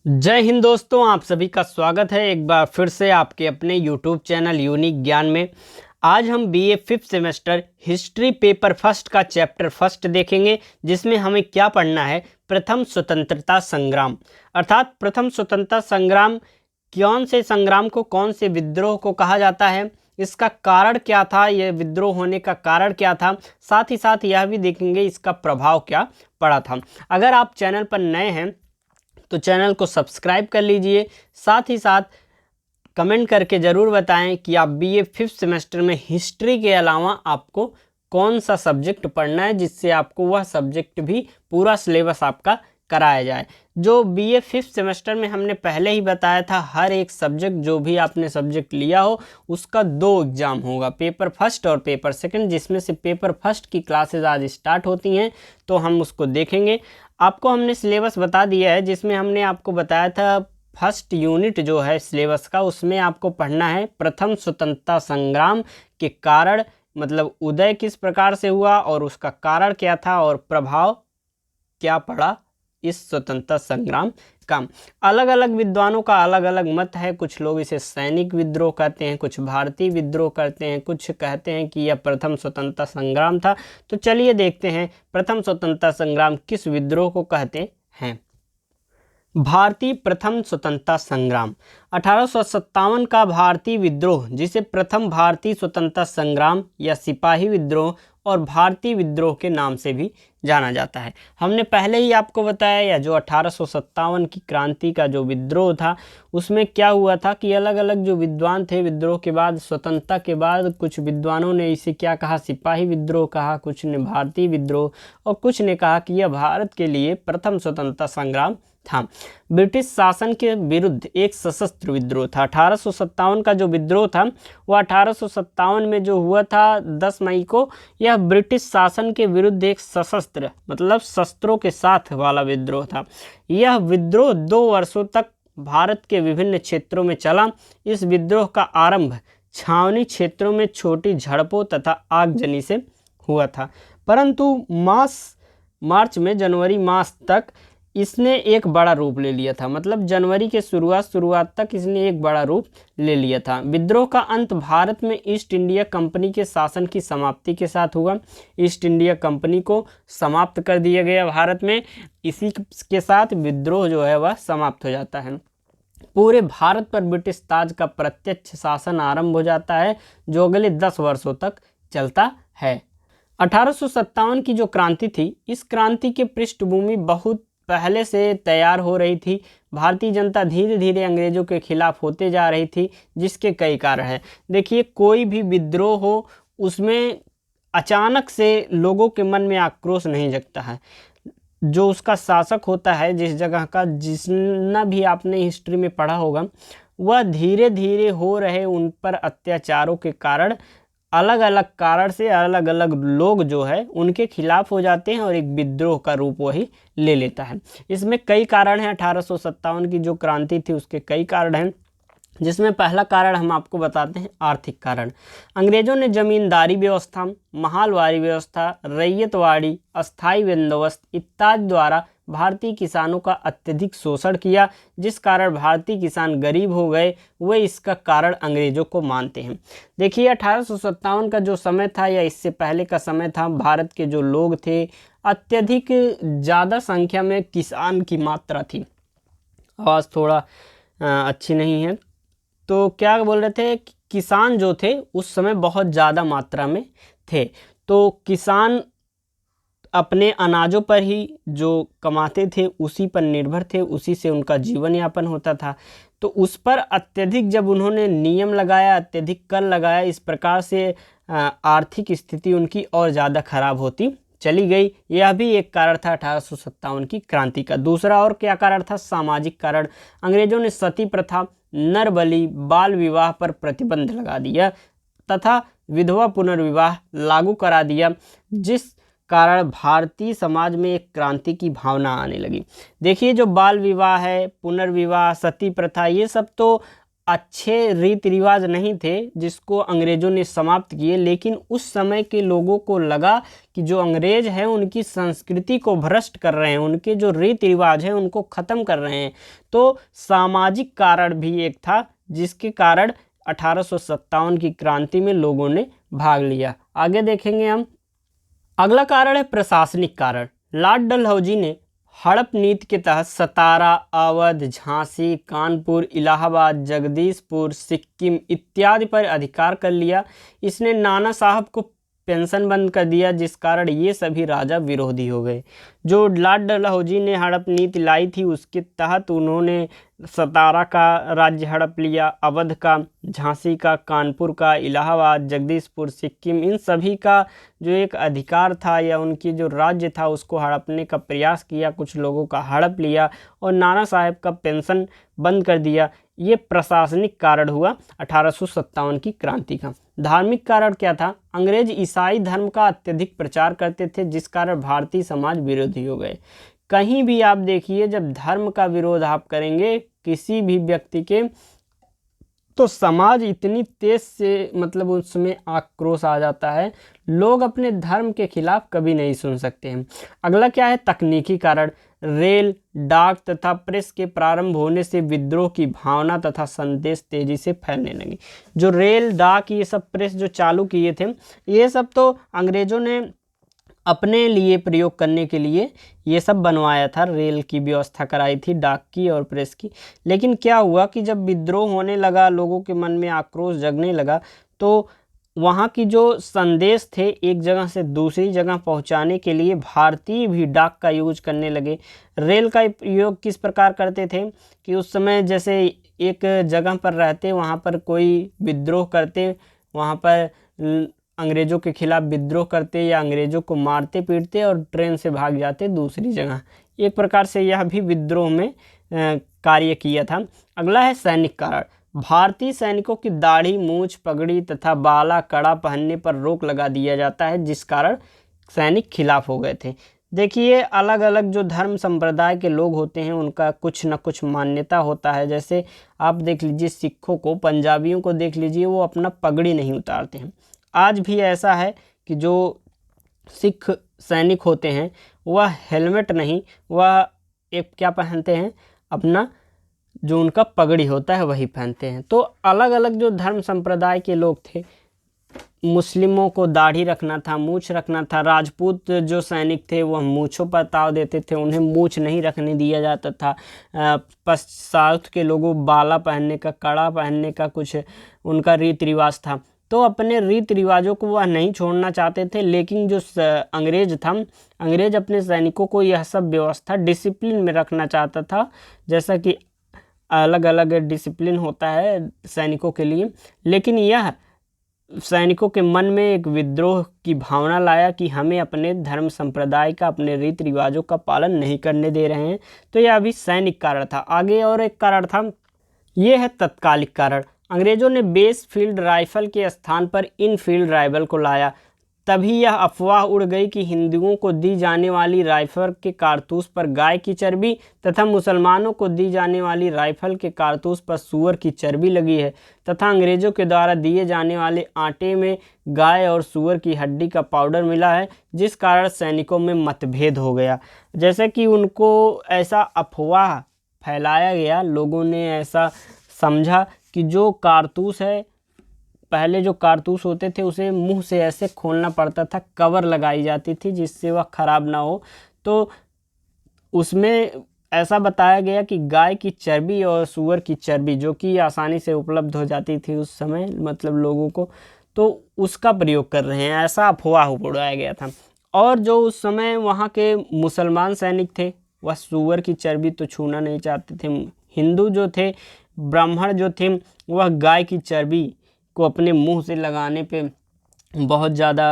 जय हिंद दोस्तों, आप सभी का स्वागत है एक बार फिर से आपके अपने YouTube चैनल यूनिक ज्ञान में। आज हम BA 5th semester history paper first का चैप्टर फर्स्ट देखेंगे, जिसमें हमें क्या पढ़ना है, प्रथम स्वतंत्रता संग्राम। अर्थात प्रथम स्वतंत्रता संग्राम कौन से संग्राम को, कौन से विद्रोह को कहा जाता है, इसका कारण क्या था, यह विद्रोह होने का कारण क्या था, साथ ही साथ यह भी देखेंगे इसका प्रभाव क्या पड़ा था। अगर आप चैनल पर नए हैं तो चैनल को सब्सक्राइब कर लीजिए, साथ ही साथ कमेंट करके ज़रूर बताएं कि आप बीए 5th सेमेस्टर में हिस्ट्री के अलावा आपको कौन सा सब्जेक्ट पढ़ना है, जिससे आपको वह सब्जेक्ट भी पूरा सिलेबस आपका कराया जाए। जो बीए 5th सेमेस्टर में हमने पहले ही बताया था, हर एक सब्जेक्ट जो भी आपने सब्जेक्ट लिया हो उसका 2 एग्ज़ाम होगा, पेपर फर्स्ट और पेपर सेकंड, जिसमें से पेपर फर्स्ट की क्लासेस आज स्टार्ट होती हैं तो हम उसको देखेंगे। आपको हमने सिलेबस बता दिया है, जिसमें हमने आपको बताया था फर्स्ट यूनिट जो है सिलेबस का, उसमें आपको पढ़ना है प्रथम स्वतंत्रता संग्राम के कारण, मतलब उदय किस प्रकार से हुआ और उसका कारण क्या था और प्रभाव क्या पड़ा इस स्वतंत्रता संग्राम का। अलग अलग विद्वानों का अलग अलग मत है, कुछ लोग इसे सैनिक विद्रोह कहते हैं, कुछ भारतीय विद्रोह कहते हैं, कुछ कहते हैं कि यह प्रथम स्वतंत्रता संग्राम था। तो चलिए देखते हैं प्रथम स्वतंत्रता संग्राम किस विद्रोह को कहते हैं। भारतीय प्रथम स्वतंत्रता संग्राम 1857 का भारतीय विद्रोह, जिसे प्रथम भारतीय स्वतंत्रता संग्राम या सिपाही विद्रोह और भारतीय विद्रोह के नाम से भी जाना जाता है। हमने पहले ही आपको बताया, या जो 1857 की क्रांति का जो विद्रोह था उसमें क्या हुआ था कि अलग अलग जो विद्वान थे, विद्रोह के बाद, स्वतंत्रता के बाद, कुछ विद्वानों ने इसे क्या कहा, सिपाही विद्रोह कहा, कुछ ने भारतीय विद्रोह और कुछ ने कहा कि यह भारत के लिए प्रथम स्वतंत्रता संग्राम था। ब्रिटिश शासन के विरुद्ध एक सशस्त्र विद्रोह था। 1857 का जो विद्रोह था वह 1857 में जो हुआ था 10 मई को, यह ब्रिटिश शासन के विरुद्ध एक सशस्त्र, मतलब शस्त्रों के साथ वाला विद्रोह था। यह विद्रोह 2 वर्षों तक भारत के विभिन्न क्षेत्रों में चला। इस विद्रोह का आरंभ छावनी क्षेत्रों में छोटी झड़पों तथा आगजनी से हुआ था, परंतु मार्च में जनवरी मास तक इसने एक बड़ा रूप ले लिया था। मतलब जनवरी के शुरुआत तक इसने एक बड़ा रूप ले लिया था। विद्रोह का अंत भारत में ईस्ट इंडिया कंपनी के शासन की समाप्ति के साथ हुआ। ईस्ट इंडिया कंपनी को समाप्त कर दिया गया भारत में, इसी के साथ विद्रोह जो है वह समाप्त हो जाता है। पूरे भारत पर ब्रिटिश ताज का प्रत्यक्ष शासन आरंभ हो जाता है, जो अगले 10 वर्षों तक चलता है। 1857 की जो क्रांति थी, इस क्रांति की पृष्ठभूमि बहुत पहले से तैयार हो रही थी। भारतीय जनता धीरे धीरे अंग्रेजों के खिलाफ होते जा रही थी, जिसके कई कारण हैं। देखिए, कोई भी विद्रोह हो उसमें अचानक से लोगों के मन में आक्रोश नहीं जगता है। जो उसका शासक होता है जिस जगह का, जितना भी आपने हिस्ट्री में पढ़ा होगा, वह धीरे धीरे हो रहे उन पर अत्याचारों के कारण, अलग अलग कारण से अलग अलग लोग जो है उनके खिलाफ हो जाते हैं और एक विद्रोह का रूप वही ले लेता है। इसमें कई कारण हैं। 1857 की जो क्रांति थी उसके कई कारण हैं, जिसमें पहला कारण हम आपको बताते हैं, आर्थिक कारण। अंग्रेजों ने जमींदारी व्यवस्था, महालवारी व्यवस्था, रैयतवाड़ी, अस्थाई बंदोबस्त इत्यादि द्वारा भारतीय किसानों का अत्यधिक शोषण किया, जिस कारण भारतीय किसान गरीब हो गए। वे इसका कारण अंग्रेजों को मानते हैं। देखिए, 1857 का जो समय था या इससे पहले का समय था, भारत के जो लोग थे, अत्यधिक ज़्यादा संख्या में किसान की मात्रा थी। आवाज़ थोड़ा अच्छी नहीं है। तो क्या बोल रहे थे, किसान जो थे उस समय बहुत ज़्यादा मात्रा में थे। तो किसान अपने अनाजों पर ही जो कमाते थे उसी पर निर्भर थे, उसी से उनका जीवन यापन होता था। तो उस पर अत्यधिक जब उन्होंने नियम लगाया, अत्यधिक कर लगाया, इस प्रकार से आर्थिक स्थिति उनकी और ज़्यादा खराब होती चली गई। यह भी एक कारण था 1857 की क्रांति का। दूसरा और क्या कारण था, सामाजिक कारण। अंग्रेजों ने सती प्रथा, नर बलि, बाल विवाह पर प्रतिबंध लगा दिया तथा विधवा पुनर्विवाह लागू करा दिया, जिस कारण भारतीय समाज में एक क्रांति की भावना आने लगी। देखिए, जो बाल विवाह है, पुनर्विवाह, सती प्रथा, ये सब तो अच्छे रीति रिवाज नहीं थे जिसको अंग्रेज़ों ने समाप्त किए, लेकिन उस समय के लोगों को लगा कि जो अंग्रेज हैं उनकी संस्कृति को भ्रष्ट कर रहे हैं, उनके जो रीति रिवाज हैं उनको ख़त्म कर रहे हैं। तो सामाजिक कारण भी एक था जिसके कारण 1857 की क्रांति में लोगों ने भाग लिया। आगे देखेंगे हम। अगला कारण है प्रशासनिक कारण। लॉर्ड डलहौजी ने हड़प नीति के तहत सतारा, अवध, झांसी, कानपुर, इलाहाबाद, जगदीशपुर, सिक्किम इत्यादि पर अधिकार कर लिया। इसने नाना साहब को पेंशन बंद कर दिया, जिस कारण ये सभी राजा विरोधी हो गए। जो लॉर्ड डलहौजी ने हड़प नीति लाई थी उसके तहत उन्होंने सतारा का राज्य हड़प लिया, अवध का, झांसी का, कानपुर का, इलाहाबाद, जगदीशपुर, सिक्किम, इन सभी का जो एक अधिकार था या उनकी जो राज्य था उसको हड़पने का प्रयास किया, कुछ लोगों का हड़प लिया और नाना साहब का पेंशन बंद कर दिया। ये प्रशासनिक कारण हुआ 1857 की क्रांति का। धार्मिक कारण क्या था? अंग्रेज ईसाई धर्म का अत्यधिक प्रचार करते थे, जिस कारण भारतीय समाज विरोधी हो गए। कहीं भी आप देखिए, जब धर्म का विरोध आप करेंगे किसी भी व्यक्ति के, तो समाज इतनी तेज से मतलब उसमें आक्रोश आ जाता है, लोग अपने धर्म के खिलाफ कभी नहीं सुन सकते हैं। अगला क्या है? तकनीकी कारण। रेल, डाक तथा प्रेस के प्रारंभ होने से विद्रोह की भावना तथा संदेश तेजी से फैलने लगी। जो रेल, डाक, ये सब प्रेस जो चालू किए थे, ये सब तो अंग्रेजों ने अपने लिए प्रयोग करने के लिए ये सब बनवाया था। रेल की व्यवस्था कराई थी, डाक की और प्रेस की। लेकिन क्या हुआ कि जब विद्रोह होने लगा, लोगों के मन में आक्रोश जगने लगा, तो वहाँ की जो संदेश थे एक जगह से दूसरी जगह पहुँचाने के लिए भारतीय भी डाक का यूज करने लगे। रेल का उपयोग किस प्रकार करते थे कि उस समय जैसे एक जगह पर रहते, वहाँ पर कोई विद्रोह करते, वहाँ पर अंग्रेज़ों के खिलाफ विद्रोह करते या अंग्रेज़ों को मारते पीटते और ट्रेन से भाग जाते दूसरी जगह। एक प्रकार से यह भी विद्रोह में कार्य किया था। अगला है सैनिक कारण। भारतीय सैनिकों की दाढ़ी, मूछ, पगड़ी तथा बाला, कड़ा पहनने पर रोक लगा दिया जाता है, जिस कारण सैनिक खिलाफ हो गए थे। देखिए, अलग अलग जो धर्म संप्रदाय के लोग होते हैं उनका कुछ न कुछ मान्यता होता है। जैसे आप देख लीजिए सिखों को, पंजाबियों को देख लीजिए, वो अपना पगड़ी नहीं उतारते हैं। आज भी ऐसा है कि जो सिख सैनिक होते हैं वह हेलमेट नहीं, वह एक क्या पहनते हैं, अपना जो उनका पगड़ी होता है वही पहनते हैं। तो अलग अलग जो धर्म संप्रदाय के लोग थे, मुस्लिमों को दाढ़ी रखना था, मूछ रखना था। राजपूत जो सैनिक थे वह मूछों पर ताव देते थे, उन्हें मूछ नहीं रखने दिया जाता था। साउथ के लोगों बाला पहनने का, कड़ा पहनने का कुछ उनका रीति रिवाज था। तो अपने रीति रिवाजों को वह नहीं छोड़ना चाहते थे। लेकिन जो अंग्रेज था, अंग्रेज अपने सैनिकों को यह सब व्यवस्था डिसिप्लिन में रखना चाहता था। जैसा कि अलग अलग डिसिप्लिन होता है सैनिकों के लिए, लेकिन यह सैनिकों के मन में एक विद्रोह की भावना लाया कि हमें अपने धर्म संप्रदाय का, अपने रीति रिवाजों का पालन नहीं करने दे रहे हैं। तो यह भी सैनिक कारण था। आगे और एक कारण था, ये है तत्कालिक कारण। अंग्रेजों ने बेस फील्ड राइफल के स्थान पर इनफील्ड राइफल को लाया। तभी यह अफवाह उड़ गई कि हिंदुओं को दी जाने वाली राइफल के कारतूस पर गाय की चर्बी तथा मुसलमानों को दी जाने वाली राइफल के कारतूस पर सूअर की चर्बी लगी है, तथा अंग्रेजों के द्वारा दिए जाने वाले आटे में गाय और सूअर की हड्डी का पाउडर मिला है, जिस कारण सैनिकों में मतभेद हो गया। जैसे कि उनको ऐसा अफवाह फैलाया गया, लोगों ने ऐसा समझा कि जो कारतूस है, पहले जो कारतूस होते थे उसे मुंह से ऐसे खोलना पड़ता था, कवर लगाई जाती थी जिससे वह खराब ना हो। तो उसमें ऐसा बताया गया कि गाय की चर्बी और सूअर की चर्बी, जो कि आसानी से उपलब्ध हो जाती थी उस समय मतलब लोगों को, तो उसका प्रयोग कर रहे हैं, ऐसा अफवाह उड़ाया गया था। और जो उस समय वहाँ के मुसलमान सैनिक थे वह सूअर की चर्बी तो छूना नहीं चाहते थे। हिंदू जो थे, ब्राह्मण जो थे, वह गाय की चर्बी को अपने मुंह से लगाने पे बहुत ज़्यादा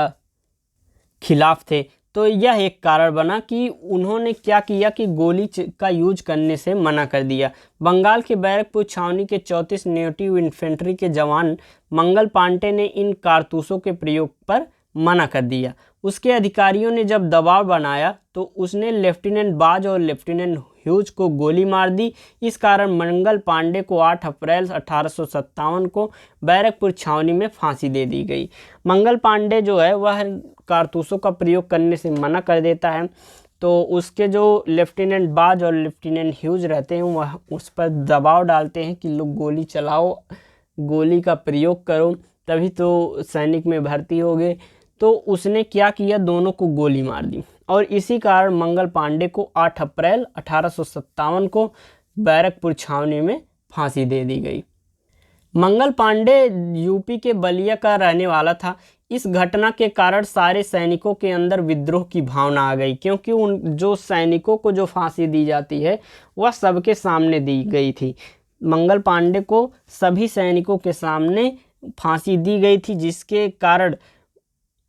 खिलाफ थे। तो यह एक कारण बना कि उन्होंने क्या किया कि गोली का यूज करने से मना कर दिया। बंगाल के बैरकपुर छावनी के 34 नेटिव इन्फेंट्री के जवान मंगल पांडे ने इन कारतूसों के प्रयोग पर मना कर दिया। उसके अधिकारियों ने जब दबाव बनाया तो उसने लेफ्टिनेंट बाज और लेफ्टिनेंट ह्यूज को गोली मार दी। इस कारण मंगल पांडे को 8 अप्रैल 1857 को बैरकपुर छावनी में फांसी दे दी गई। मंगल पांडे जो है वह कारतूसों का प्रयोग करने से मना कर देता है, तो उसके जो लेफ्टिनेंट बाज और लेफ्टिनेंट ह्यूज रहते हैं वह उस पर दबाव डालते हैं कि लोग गोली चलाओ, गोली का प्रयोग करो, तभी तो सैनिक में भर्ती होगे। तो उसने क्या किया, दोनों को गोली मार दी और इसी कारण मंगल पांडे को 8 अप्रैल 1857 को बैरकपुर छावनी में फांसी दे दी गई। मंगल पांडे यूपी के बलिया का रहने वाला था। इस घटना के कारण सारे सैनिकों के अंदर विद्रोह की भावना आ गई, क्योंकि उन जो सैनिकों को जो फांसी दी जाती है वह सबके सामने दी गई थी। मंगल पांडे को सभी सैनिकों के सामने फांसी दी गई थी, जिसके कारण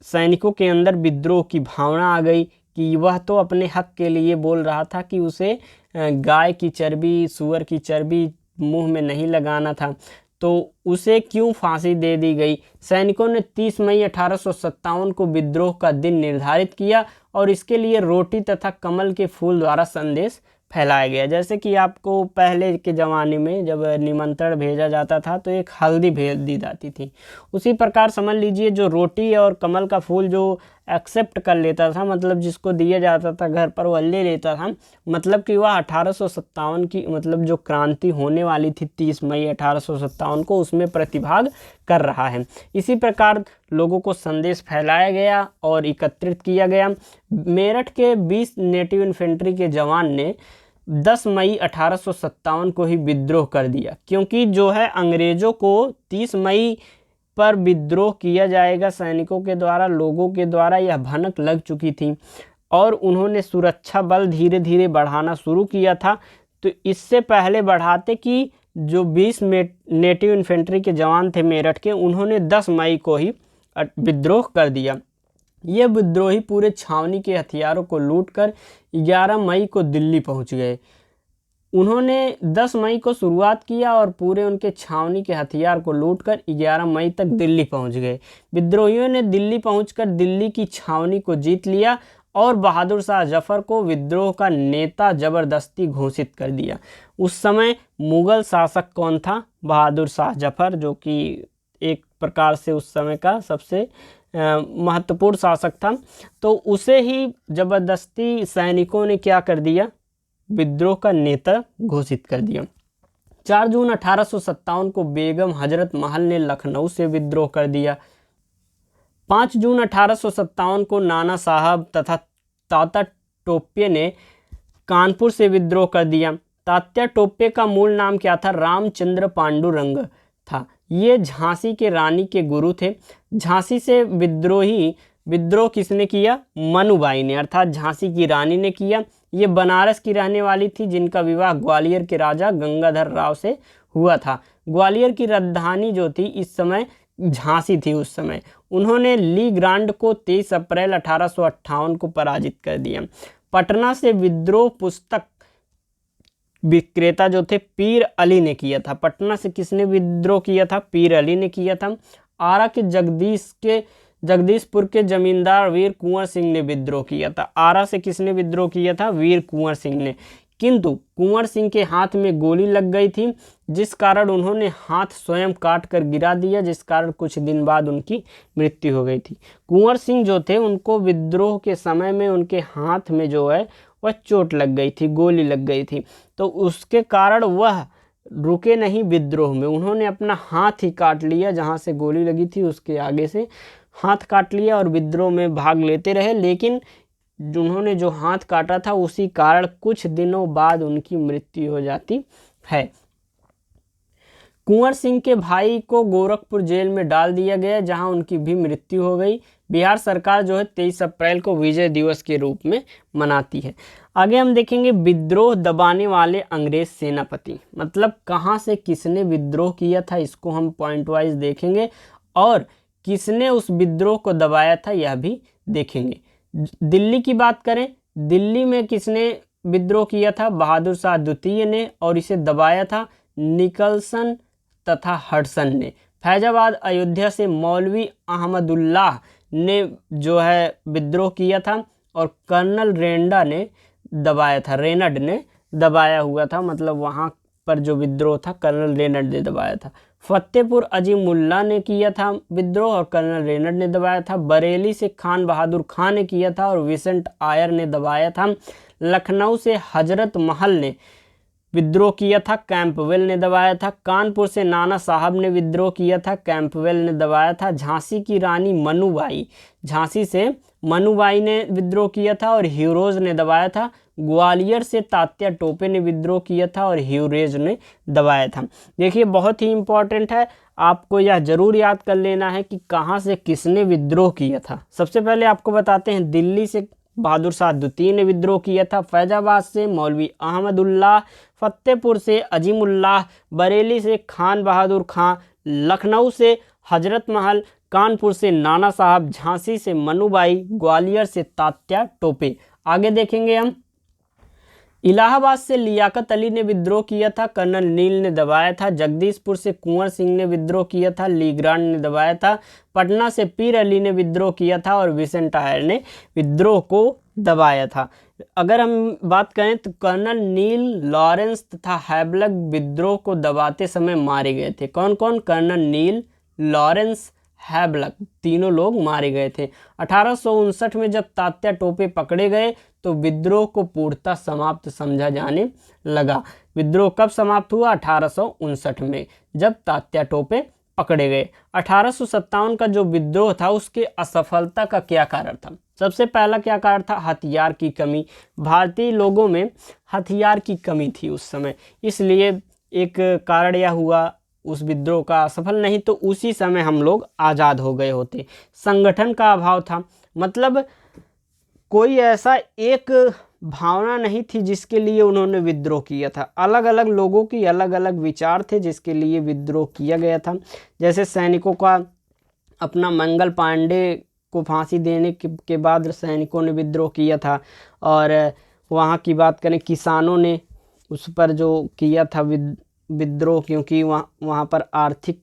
सैनिकों के अंदर विद्रोह की भावना आ गई कि वह तो अपने हक के लिए बोल रहा था कि उसे गाय की चर्बी, सूअर की चर्बी मुंह में नहीं लगाना था, तो उसे क्यों फांसी दे दी गई। सैनिकों ने 30 मई 1857 को विद्रोह का दिन निर्धारित किया और इसके लिए रोटी तथा कमल के फूल द्वारा संदेश फैलाया गया। जैसे कि आपको पहले के ज़माने में जब निमंत्रण भेजा जाता था तो एक हल्दी भेज दी जाती थी, उसी प्रकार समझ लीजिए जो रोटी और कमल का फूल जो एक्सेप्ट कर लेता था, मतलब जिसको दिया जाता था घर पर वह ले लेता था, मतलब कि वह 1857 की मतलब जो क्रांति होने वाली थी 30 मई 1857 को, उसमें प्रतिभाग कर रहा है। इसी प्रकार लोगों को संदेश फैलाया गया और एकत्रित किया गया। मेरठ के 20 नेटिव इन्फेंट्री के जवान ने 10 मई 1857 को ही विद्रोह कर दिया, क्योंकि जो है अंग्रेजों को 30 मई पर विद्रोह किया जाएगा सैनिकों के द्वारा, लोगों के द्वारा यह भनक लग चुकी थी और उन्होंने सुरक्षा बल धीरे धीरे बढ़ाना शुरू किया था। तो इससे पहले बढ़ाते कि जो 20 नेटिव इन्फेंट्री के जवान थे मेरठ के, उन्होंने 10 मई को ही विद्रोह कर दिया। ये विद्रोही पूरे छावनी के हथियारों को लूटकर 11 मई को दिल्ली पहुंच गए। उन्होंने 10 मई को शुरुआत किया और पूरे उनके छावनी के हथियार को लूटकर 11 मई तक दिल्ली पहुंच गए। विद्रोहियों ने दिल्ली पहुंचकर दिल्ली की छावनी को जीत लिया और बहादुर शाह जफर को विद्रोह का नेता जबरदस्ती घोषित कर दिया। उस समय मुगल शासक कौन था? बहादुर शाह जफर, जो कि एक प्रकार से उस समय का सबसे महत्वपूर्ण शासक था। तो उसे ही जबरदस्ती सैनिकों ने क्या कर दिया, विद्रोह का नेता घोषित कर दिया। 4 जून 1857 को बेगम हजरत महल ने लखनऊ से विद्रोह कर दिया। 5 जून 1857 को नाना साहब तथा तात्या टोपे ने कानपुर से विद्रोह कर दिया। तात्या टोपे का मूल नाम क्या था? रामचंद्र पांडुरंग था। ये झांसी के रानी के गुरु थे। झांसी से विद्रोह किसने किया? मनुबाई ने, अर्थात झांसी की रानी ने किया। ये बनारस की रहने वाली थी, जिनका विवाह ग्वालियर के राजा गंगाधर राव से हुआ था। ग्वालियर की राजधानी जो थी इस समय झांसी थी उस समय। उन्होंने ली ग्रांड को 23 अप्रैल 1858 को पराजित कर दिया। पटना से विद्रोह पुस्तक विक्रेता जो थे पीर अली ने किया था। पटना से किसने विद्रोह किया था? पीर अली ने किया था। आरा के जगदीशपुर के जमींदार वीर कुंवर सिंह ने विद्रोह किया था। आरा से किसने विद्रोह किया था? वीर कुंवर सिंह ने। किंतु कुंवर सिंह के हाथ में गोली लग गई थी, जिस कारण उन्होंने हाथ स्वयं काट कर गिरा दिया, जिस कारण कुछ दिन बाद उनकी मृत्यु हो गई थी। कुंवर सिंह जो थे उनको विद्रोह के समय में उनके हाथ में जो है वह चोट लग गई थी, गोली लग गई थी, तो उसके कारण वह रुके नहीं विद्रोह में। उन्होंने अपना हाथ ही काट लिया, जहाँ से गोली लगी थी उसके आगे से हाथ काट लिया और विद्रोह में भाग लेते रहे। लेकिन उन्होंने जो हाथ काटा था उसी कारण कुछ दिनों बाद उनकी मृत्यु हो जाती है। कुंवर सिंह के भाई को गोरखपुर जेल में डाल दिया गया, जहां उनकी भी मृत्यु हो गई। बिहार सरकार जो है 23 अप्रैल को विजय दिवस के रूप में मनाती है। आगे हम देखेंगे विद्रोह दबाने वाले अंग्रेज सेनापति, मतलब कहां से किसने विद्रोह किया था, इसको हम पॉइंट वाइज देखेंगे और किसने उस विद्रोह को दबाया था यह भी देखेंगे। दिल्ली की बात करें, दिल्ली में किसने विद्रोह किया था? बहादुर शाह द्वितीय ने, और इसे दबाया था निकलसन तथा हडसन ने। फैजाबाद अयोध्या से मौलवी अहमदुल्लाह ने जो है विद्रोह किया था और कर्नल रेनड ने दबाया था दबाया हुआ था, मतलब वहाँ पर जो विद्रोह था कर्नल रेनल्ड ने दबाया था। फतेहपुर अजीमुल्लाह ने किया था विद्रोह और कर्नल रेनल्ड ने दबाया था। बरेली से खान बहादुर खान ने किया था और विंसेंट आयर ने दबाया था। लखनऊ से हजरत महल ने विद्रोह किया था, कैंपवेल ने दबाया था। कानपुर से नाना साहब ने विद्रोह किया था, कैंपवेल ने दबाया था। झांसी की रानी मनुबाई, झांसी से मनुबाई ने विद्रोह किया था और ह्यूरोज ने दबाया था। ग्वालियर से तात्या टोपे ने विद्रोह किया था और ह्यूरेज ने दबाया था। देखिए बहुत ही इंपॉर्टेंट है, आपको यह जरूर याद कर लेना है कि कहाँ से किसने विद्रोह किया था। सबसे पहले आपको बताते हैं, दिल्ली से बहादुर शाह द्वितीय ने विद्रोह किया था। फैजाबाद से मौलवी अहमदुल्लाह, फतेहपुर से अजीमुल्लाह, बरेली से खान बहादुर खां, लखनऊ से हजरत महल, कानपुर से नाना साहब, झांसी से मनुबाई, ग्वालियर से तात्या टोपे। आगे देखेंगे हम, इलाहाबाद से लियाकत अली ने विद्रोह किया था, कर्नल नील ने दबाया था। जगदीशपुर से कुंवर सिंह ने विद्रोह किया था, ली ग्रांड ने दबाया था। पटना से पीर अली ने विद्रोह किया था और विंसेंट आयर ने विद्रोह को दबाया था। अगर हम बात करें तो कर्नल नील, लॉरेंस तथा हैबलग विद्रोह को दबाते समय मारे गए थे। कौन कौन? कर्नल नील, लॉरेंस, हैबलग, तीनों लोग मारे गए थे। 1859 में जब तात्या टोपे पकड़े गए तो विद्रोह को पूर्णतः समाप्त समझा जाने लगा। विद्रोह कब समाप्त हुआ? 1859 में, जब तात्या टोपे पकड़े गए। 1857 का जो विद्रोह था उसके असफलता का क्या कारण था? सबसे पहला क्या कारण था? हथियार की कमी। भारतीय लोगों में हथियार की कमी थी उस समय, इसलिए एक कारण यह हुआ उस विद्रोह का असफल, नहीं तो उसी समय हम लोग आज़ाद हो गए होते। संगठन का अभाव था, मतलब कोई ऐसा एक भावना नहीं थी जिसके लिए उन्होंने विद्रोह किया था। अलग अलग लोगों की अलग अलग विचार थे जिसके लिए विद्रोह किया गया था। जैसे सैनिकों का अपना मंगल पांडे को फांसी देने के बाद सैनिकों ने विद्रोह किया था। और वहाँ की बात करें, किसानों ने उस पर जो किया था विद्रोह, क्योंकि वहाँ पर आर्थिक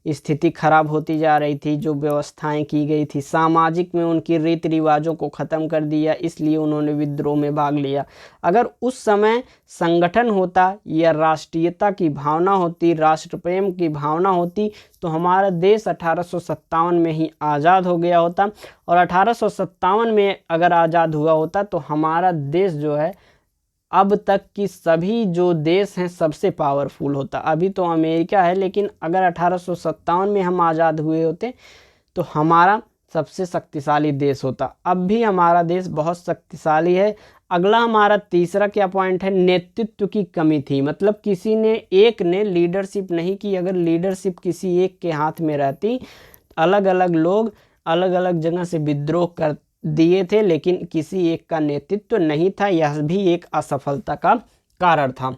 स्थिति खराब होती जा रही थी। जो व्यवस्थाएं की गई थी, सामाजिक में उनकी रीति रिवाजों को ख़त्म कर दिया, इसलिए उन्होंने विद्रोह में भाग लिया। अगर उस समय संगठन होता या राष्ट्रीयता की भावना होती, राष्ट्र प्रेम की भावना होती, तो हमारा देश 1857 में ही आज़ाद हो गया होता। और 1857 में अगर आज़ाद हुआ होता तो हमारा देश जो है अब तक की सभी जो देश हैं सबसे पावरफुल होता। अभी तो अमेरिका है, लेकिन अगर 1857 में हम आज़ाद हुए होते तो हमारा सबसे शक्तिशाली देश होता। अब भी हमारा देश बहुत शक्तिशाली है। अगला हमारा तीसरा क्या पॉइंट है? नेतृत्व की कमी थी, मतलब किसी ने एक ने लीडरशिप नहीं की। अगर लीडरशिप किसी एक के हाथ में रहती, अलग अलग लोग अलग अलग जगह से विद्रोह कर दिए थे, लेकिन किसी एक का नेतृत्व नहीं था, यह भी एक असफलता का कारण था।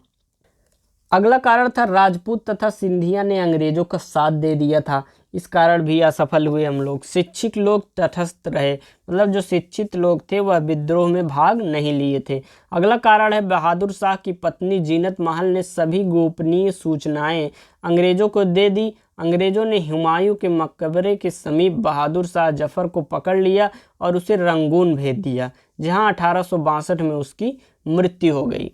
अगला कारण था राजपूत तथा सिंधिया ने अंग्रेजों का साथ दे दिया था, इस कारण भी असफल हुए हम लोग। शिक्षित लोग तटस्थ रहे, मतलब जो शिक्षित लोग थे वह विद्रोह में भाग नहीं लिए थे। अगला कारण है बहादुर शाह की पत्नी जीनत महल ने सभी गोपनीय सूचनाएं अंग्रेजों को दे दी। अंग्रेजों ने हुमायूं के मकबरे के समीप बहादुर शाह जफर को पकड़ लिया और उसे रंगून भेज दिया, जहां 1862 में उसकी मृत्यु हो गई।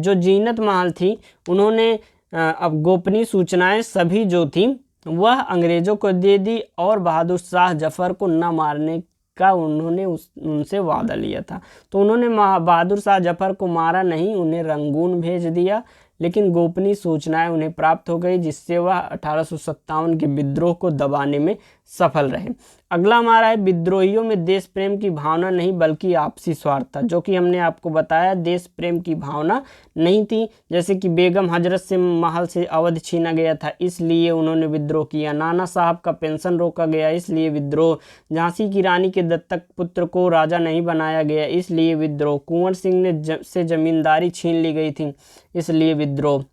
जो जीनत महल थी, उन्होंने अब गोपनीय सूचनाएं सभी जो थी वह अंग्रेजों को दे दी और बहादुर शाह जफर को न मारने का उन्होंने उनसे वादा लिया था। तो उन्होंने बहादुर शाह जफर को मारा नहीं, उन्हें रंगून भेज दिया, लेकिन गोपनीय सूचनाएं उन्हें प्राप्त हो गई, जिससे वह 1857 के विद्रोह को दबाने में सफल रहे। अगला हमारा है विद्रोहियों में देश प्रेम की भावना नहीं बल्कि आपसी स्वार्थ था, जो कि हमने आपको बताया देश प्रेम की भावना नहीं थी। जैसे कि बेगम हजरत से महल से अवध छीना गया था, इसलिए उन्होंने विद्रोह किया। नाना साहब का पेंशन रोका गया, इसलिए विद्रोह। झांसी की रानी के दत्तक पुत्र को राजा नहीं बनाया गया, इसलिए विद्रोह। कुंवर सिंह ने से जमींदारी छीन ली गई थी, इसलिए विद्रोह।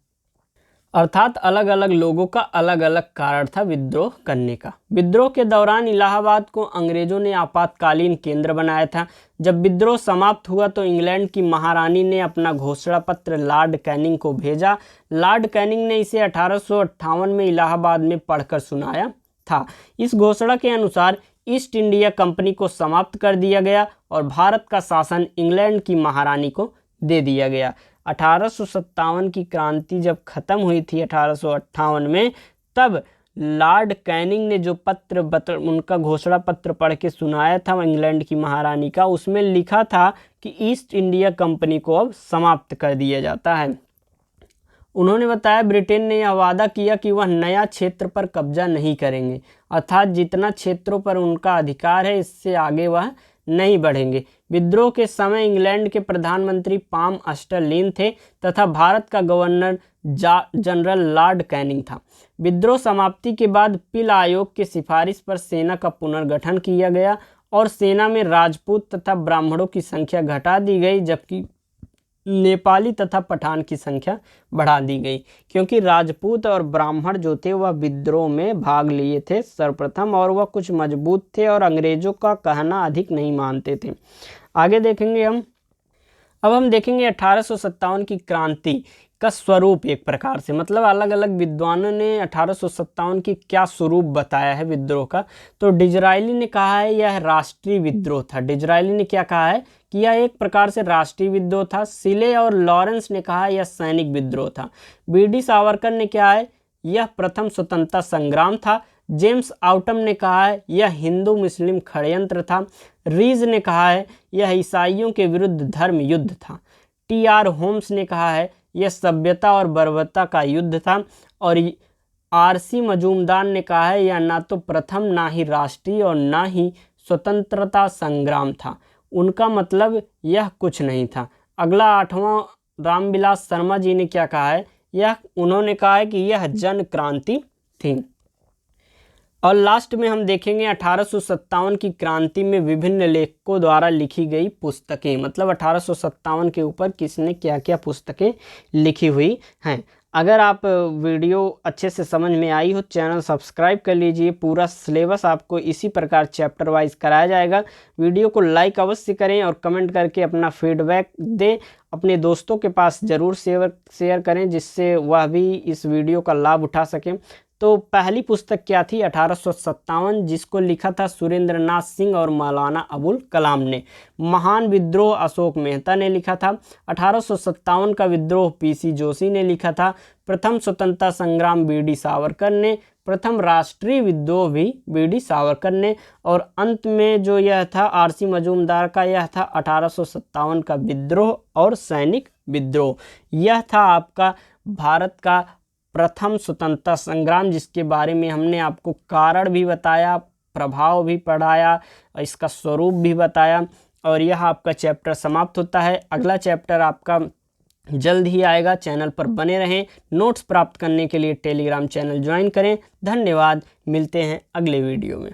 अर्थात अलग अलग लोगों का अलग अलग कारण था विद्रोह करने का। विद्रोह के दौरान इलाहाबाद को अंग्रेजों ने आपातकालीन केंद्र बनाया था। जब विद्रोह समाप्त हुआ तो इंग्लैंड की महारानी ने अपना घोषणा पत्र लॉर्ड कैनिंग को भेजा। लॉर्ड कैनिंग ने इसे 1858 में इलाहाबाद में पढ़कर सुनाया था। इस घोषणा के अनुसार ईस्ट इंडिया कंपनी को समाप्त कर दिया गया और भारत का शासन इंग्लैंड की महारानी को दे दिया गया। 1857 की क्रांति जब खत्म हुई थी 1858 में, तब लॉर्ड कैनिंग ने जो उनका घोषणा पत्र पढ़ के सुनाया था इंग्लैंड की महारानी का, उसमें लिखा था कि ईस्ट इंडिया कंपनी को अब समाप्त कर दिया जाता है। उन्होंने बताया ब्रिटेन ने यह वादा किया कि वह नया क्षेत्र पर कब्जा नहीं करेंगे, अर्थात जितना क्षेत्रों पर उनका अधिकार है इससे आगे वह नहीं बढ़ेंगे। विद्रोह के समय इंग्लैंड के प्रधानमंत्री पाम अस्टरलिन थे तथा भारत का गवर्नर जनरल लॉर्ड कैनिंग था। विद्रोह समाप्ति के बाद पिल आयोग की सिफारिश पर सेना का पुनर्गठन किया गया और सेना में राजपूत तथा ब्राह्मणों की संख्या घटा दी गई, जबकि नेपाली तथा पठान की संख्या बढ़ा दी गई, क्योंकि राजपूत और ब्राह्मण जो थे वह विद्रोह में भाग लिए थे सर्वप्रथम, और वह कुछ मजबूत थे और अंग्रेजों का कहना अधिक नहीं मानते थे। आगे देखेंगे अब हम देखेंगे 1857 की क्रांति का स्वरूप। एक प्रकार से मतलब अलग अलग विद्वानों ने 1857 की क्या स्वरूप बताया है विद्रोह का। तो डिजरायली ने कहा है यह राष्ट्रीय विद्रोह था। डिजरायली ने क्या कहा है कि यह एक प्रकार से राष्ट्रीय विद्रोह था। सिले और लॉरेंस ने कहा यह सैनिक विद्रोह था। बीडी सावरकर ने क्या है, यह प्रथम स्वतंत्रता संग्राम था। जेम्स ऑटम ने कहा है यह हिंदू मुस्लिम षड्यंत्र था। रीज ने कहा है यह ईसाइयों के विरुद्ध धर्म युद्ध था। टी.आर. होम्स ने कहा है यह सभ्यता और बर्बरता का युद्ध था। और आर.सी. मजूमदार ने कहा है यह ना तो प्रथम, ना ही राष्ट्रीय और ना ही स्वतंत्रता संग्राम था। उनका मतलब यह कुछ नहीं था। अगला 8वां रामविलास शर्मा जी ने क्या कहा है, उन्होंने कहा है कि यह जन क्रांति थी। और लास्ट में हम देखेंगे 1857 की क्रांति में विभिन्न लेखकों द्वारा लिखी गई पुस्तकें, मतलब 1857 के ऊपर किसने क्या क्या पुस्तकें लिखी हुई हैं। अगर आप वीडियो अच्छे से समझ में आई हो, चैनल सब्सक्राइब कर लीजिए। पूरा सिलेबस आपको इसी प्रकार चैप्टर वाइज कराया जाएगा। वीडियो को लाइक अवश्य करें और कमेंट करके अपना फीडबैक दें। अपने दोस्तों के पास ज़रूर शेयर करें, जिससे वह भी इस वीडियो का लाभ उठा सकें। तो पहली पुस्तक क्या थी 1857, जिसको लिखा था सुरेंद्र नाथ सिंह और मौलाना अबुल कलाम ने। महान विद्रोह अशोक मेहता ने लिखा था। 1857 का विद्रोह पीसी जोशी ने लिखा था। प्रथम स्वतंत्रता संग्राम बीडी सावरकर ने। प्रथम राष्ट्रीय विद्रोह भी बीडी सावरकर ने। और अंत में जो यह था आर.सी. मजूमदार का, यह था 1857 का विद्रोह और सैनिक विद्रोह। यह था आपका भारत का प्रथम स्वतंत्रता संग्राम, जिसके बारे में हमने आपको कारण भी बताया, प्रभाव भी पढ़ाया, इसका स्वरूप भी बताया। और यह आपका चैप्टर समाप्त होता है। अगला चैप्टर आपका जल्द ही आएगा। चैनल पर बने रहें। नोट्स प्राप्त करने के लिए टेलीग्राम चैनल ज्वाइन करें। धन्यवाद। मिलते हैं अगले वीडियो में।